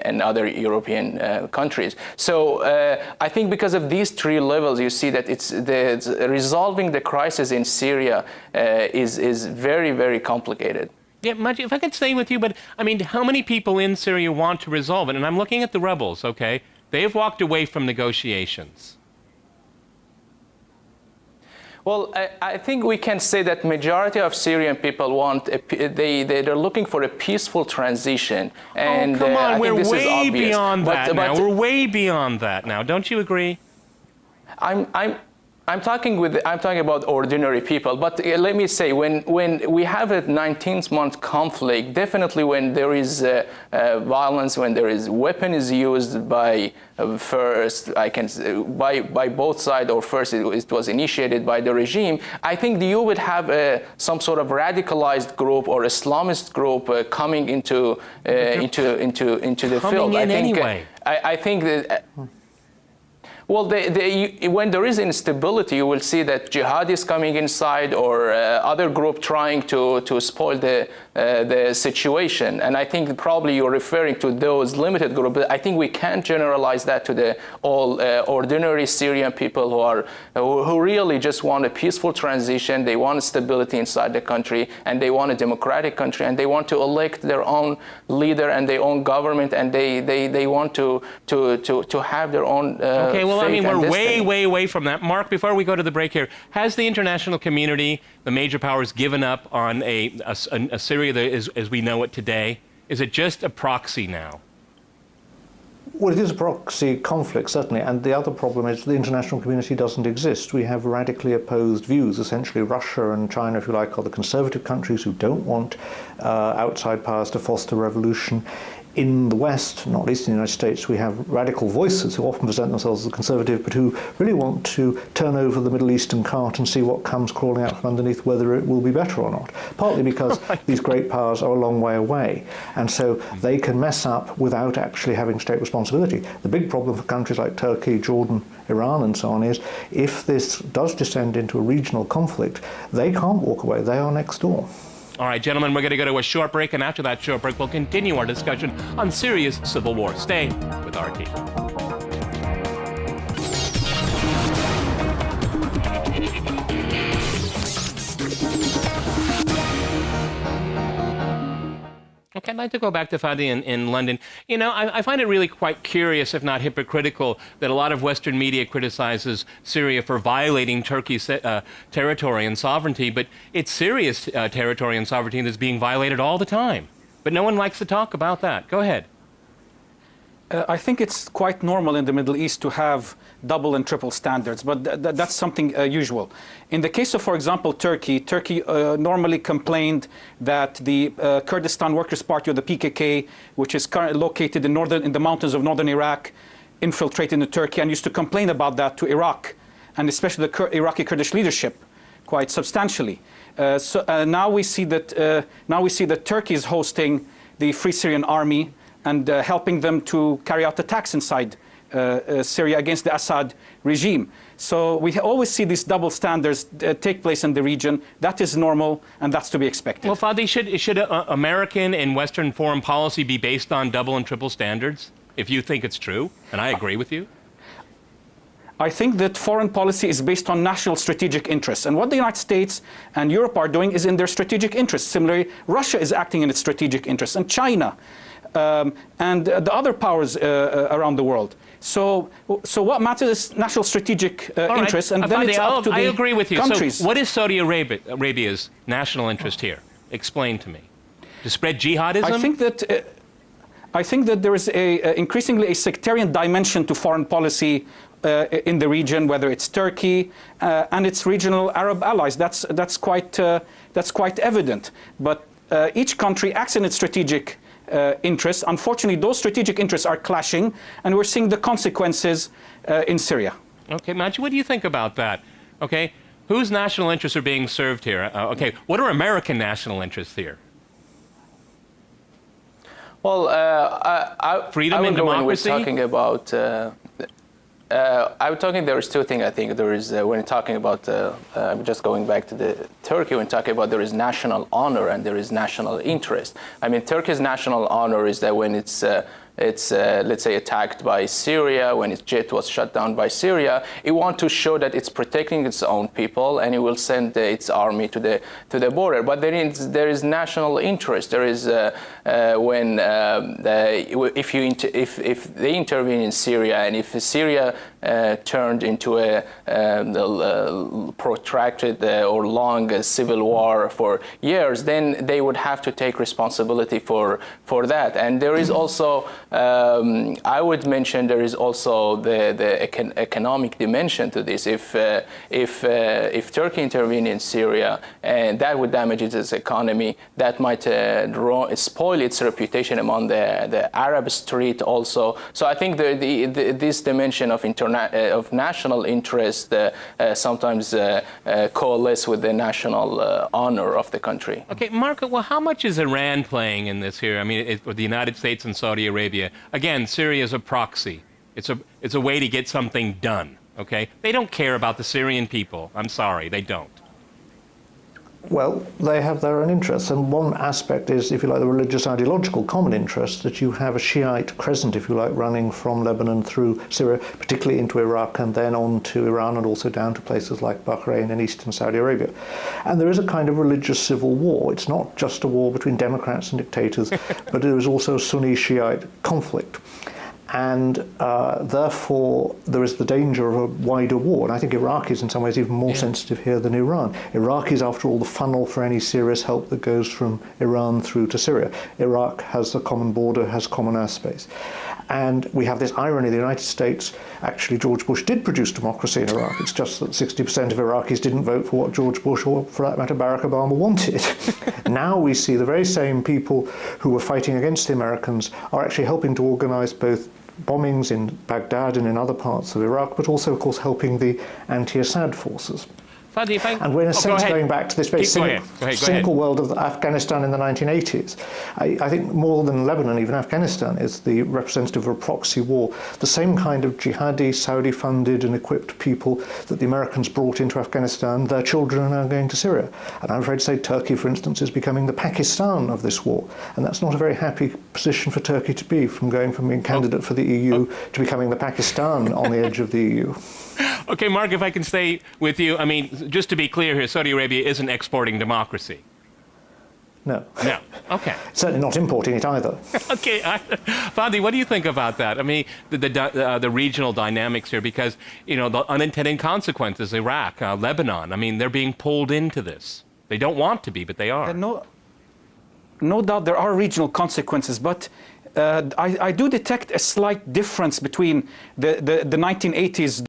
and other European countries. So I think because of these three levels, you see that resolving the crisis in Syria is very, very complicated. Yeah, Majid, if I could stay with you, but I mean, how many people in Syria want to resolve it? And I'm looking at the rebels, okay? They've walked away from negotiations. Well, I think we can say that majority of Syrian people they're looking for a peaceful transition. And oh, come on, I we're think this way is obvious. beyond that now. We're way beyond that now. Don't you agree? I'm talking about ordinary people, but let me say, when we have a 19-month conflict, definitely when there is violence, when there is weapon is used by by both sides, or first it was initiated by the regime, I think you would have some sort of radicalized group or Islamist group coming into the field. I think that. Well, when there is instability, you will see that jihadis coming inside or other group trying to spoil the situation. And I think probably you're referring to those limited groups. But I think we can't generalize that to the all ordinary Syrian people who really just want a peaceful transition. They want stability inside the country, and they want a democratic country, and they want to elect their own leader and their own government, and they want to have their own. Okay, well, I mean, we're way away from that. Mark, before we go to the break here, has the international community, the major powers, given up on a Syria that is, as we know it today? Is it just a proxy now? Well, it is a proxy conflict, certainly, and the other problem is the international community doesn't exist. We have radically opposed views. Essentially, Russia and China, if you like, are the conservative countries who don't want outside powers to foster revolution. In the West, not least in the United States, we have radical voices who often present themselves as conservative, but who really want to turn over the Middle Eastern cart and see what comes crawling out from underneath, whether it will be better or not. Partly because these great powers are a long way away, and so they can mess up without actually having to take responsibility. The big problem for countries like Turkey, Jordan, Iran, and so on is if this does descend into a regional conflict, they can't walk away. They are next door. All right, gentlemen, we're going to go to a short break, and after that short break, we'll continue our discussion on Syria's civil war. Stay with RT. Okay, I'd like to go back to Fadi in London. You know, I find it really quite curious, if not hypocritical, that a lot of Western media criticizes Syria for violating Turkey's territory and sovereignty, but it's Syria's territory and sovereignty that's being violated all the time. But no one likes to talk about that. Go ahead. I think it's quite normal in the Middle East to have double and triple standards, but that's something usual. In the case of, for example, Turkey normally complained that the Kurdistan Workers' Party, or the PKK, which is currently located in the mountains of northern Iraq, infiltrated into Turkey, and used to complain about that to Iraq, and especially the Iraqi Kurdish leadership, quite substantially. Now we see that Turkey is hosting the Free Syrian Army and helping them to carry out attacks inside Syria against the Assad regime. So we always see these double standards take place in the region. That is normal, and that's to be expected. Well, Fadi, should American and Western foreign policy be based on double and triple standards, if you think it's true? And I agree with you. I think that foreign policy is based on national strategic interests. And what the United States and Europe are doing is in their strategic interests. Similarly, Russia is acting in its strategic interests, and China. And the other powers around the world. So what matters is national strategic interests, and then it's up to the countries. I agree with you. So what is Saudi Arabia's national interest here? Explain to me. To spread jihadism? I think that there is increasingly a sectarian dimension to foreign policy in the region, whether it's Turkey and its regional Arab allies. That's quite evident. But each country acts in its strategic interests. Unfortunately, those strategic interests are clashing, and we're seeing the consequences in Syria. Okay, Majid, what do you think about that? Okay, whose national interests are being served here? Okay, what are American national interests here? Well, freedom and democracy. Talking about. I'm talking. There is two things. I think there is when talking about. I'm just going back to the Turkey. When talking about there is national honor and there is national interest. I mean, Turkey's national honor is that when it's it's let's say, attacked by Syria, when its jet was shut down by Syria, it wants to show that it's protecting its own people, and it will send its army to the border. But there is national interest. There is if they intervene in Syria, and if Syria turned into a protracted or long civil war for years, then they would have to take responsibility for that. And there is also, I would mention, there is also the economic dimension to this. If Turkey intervened in Syria, and that would damage its economy, that might spoil its reputation among the Arab street also. So I think this dimension of national interest sometimes coalesce with the national honor of the country. Okay, Marco, well, how much is Iran playing in this here? I mean, the United States and Saudi Arabia. Again, Syria is a proxy. It's a way to get something done, okay? They don't care about the Syrian people. I'm sorry, they don't. Well, they have their own interests, and one aspect is, if you like, the religious ideological common interest, that you have a Shiite crescent, if you like, running from Lebanon through Syria, particularly into Iraq, and then on to Iran, and also down to places like Bahrain and eastern Saudi Arabia. And there is a kind of religious civil war. It's not just a war between Democrats and dictators, but there is also a Sunni-Shiite conflict. And therefore, there is the danger of a wider war. And I think Iraq is in some ways even more sensitive here than Iran. Iraq is, after all, the funnel for any serious help that goes from Iran through to Syria. Iraq has a common border, has common airspace. And we have this irony: the United States, actually George Bush did produce democracy in Iraq. It's just that 60% of Iraqis didn't vote for what George Bush, or for that matter Barack Obama, wanted. Now we see the very same people who were fighting against the Americans are actually helping to organize both bombings in Baghdad and in other parts of Iraq, but also, of course, helping the anti-Assad forces. And we're in a sense going back to this very cynical world of Afghanistan in the 1980s. I think more than Lebanon, even Afghanistan is the representative of a proxy war. The same kind of jihadi, Saudi-funded and equipped people that the Americans brought into Afghanistan, their children are now going to Syria. And I'm afraid to say Turkey, for instance, is becoming the Pakistan of this war. And that's not a very happy position for Turkey to be, from going from being candidate for the EU to becoming the Pakistan on the edge of the EU. Okay, Mark, if I can stay with you, I mean, just to be clear here, Saudi Arabia isn't exporting democracy. No. No. Okay. Certainly not importing it either. Okay. Fadi, what do you think about that? I mean, the regional dynamics here, because, you know, the unintended consequences, Iraq, Lebanon, I mean, they're being pulled into this. They don't want to be, but they are. No doubt there are regional consequences, but I do detect a slight difference between the 1980s